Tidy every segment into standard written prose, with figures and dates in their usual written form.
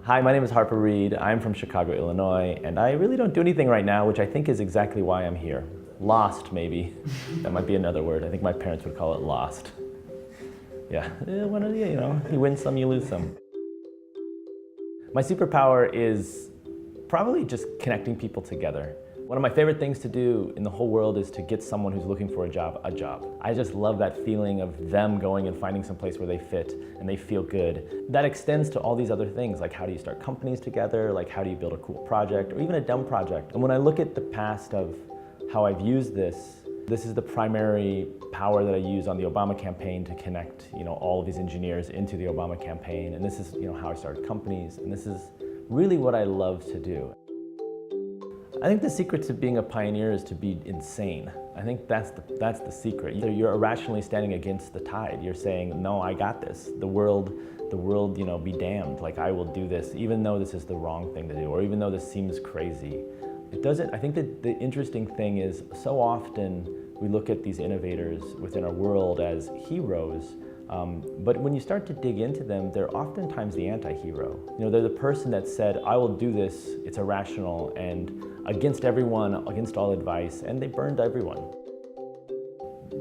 Hi, my name is Harper Reed. I'm from Chicago, Illinois, and I really don't do anything right now, which I think is exactly why I'm here. Lost, maybe. That might be another word. I think my parents would call it lost. Yeah, you win some, you lose some. My superpower is probably just connecting people together. One of my favorite things to do in the whole world is to get someone who's looking for a job. I just love that feeling of them going and finding some place where they fit and they feel good. That extends to all these other things, like how do you start companies together, like how do you build a cool project, or even a dumb project. And when I look at the past of how I've used this is the primary power that I use on the Obama campaign to connect, all of these engineers into the Obama campaign. And this is, how I started companies. And this is really what I love to do. I think the secret to being a pioneer is to be insane. I think that's the secret. You're irrationally standing against the tide. You're saying, no, I got this. The world, be damned. Like, I will do this, even though this is the wrong thing to do, or even though this seems crazy. I think that the interesting thing is, so often we look at these innovators within our world as heroes, but when you start to dig into them, they're oftentimes the anti-hero. They're the person that said, I will do this, it's irrational, and against everyone, against all advice, and they burned everyone.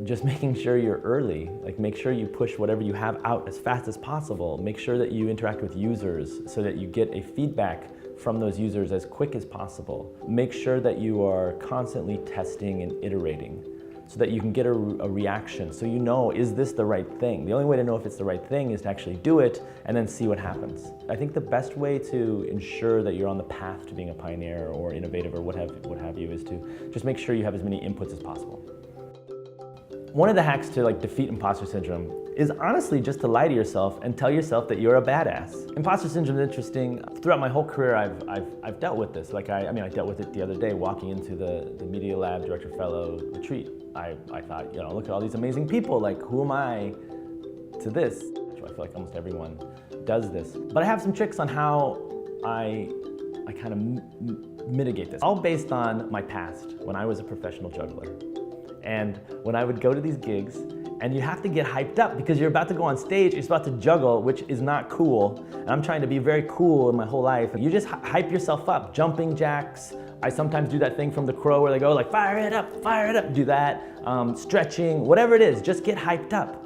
Just making sure you're early, like make sure you push whatever you have out as fast as possible. Make sure that you interact with users so that you get a feedback from those users as quick as possible. Make sure that you are constantly testing and iterating so that you can get a reaction, so is this the right thing? The only way to know if it's the right thing is to actually do it and then see what happens. I think the best way to ensure that you're on the path to being a pioneer or innovative or what have you is to just make sure you have as many inputs as possible. One of the hacks to defeat imposter syndrome is honestly just to lie to yourself and tell yourself that you're a badass. Imposter syndrome is interesting. Throughout my whole career, I've dealt with this. I dealt with it the other day walking into the Media Lab Director Fellow retreat. I thought, look at all these amazing people. Who am I to this? I feel like almost everyone does this. But I have some tricks on how I kind of mitigate this. All based on my past when I was a professional juggler. And when I would go to these gigs, and you have to get hyped up because you're about to go on stage, you're about to juggle, which is not cool. And I'm trying to be very cool in my whole life. You just hype yourself up, jumping jacks. I sometimes do that thing from The Crow where they go fire it up, do that. Stretching, whatever it is, just get hyped up.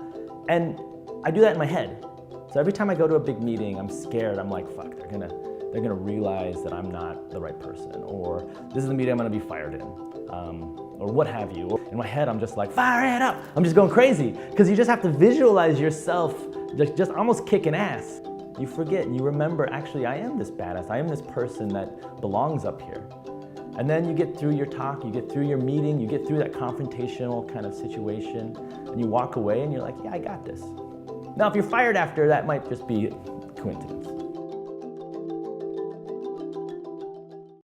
And I do that in my head. So every time I go to a big meeting, I'm scared. I'm like, fuck, they're gonna realize that I'm not the right person, or this is the meeting I'm gonna be fired in. Or what have you. In my head, I'm just like, fire it up! I'm just going crazy, because you just have to visualize yourself just almost kicking ass. You forget and you remember, actually, I am this badass. I am this person that belongs up here. And then you get through your talk, you get through your meeting, you get through that confrontational kind of situation, and you walk away and you're like, yeah, I got this. Now, if you're fired after, that might just be coincidence.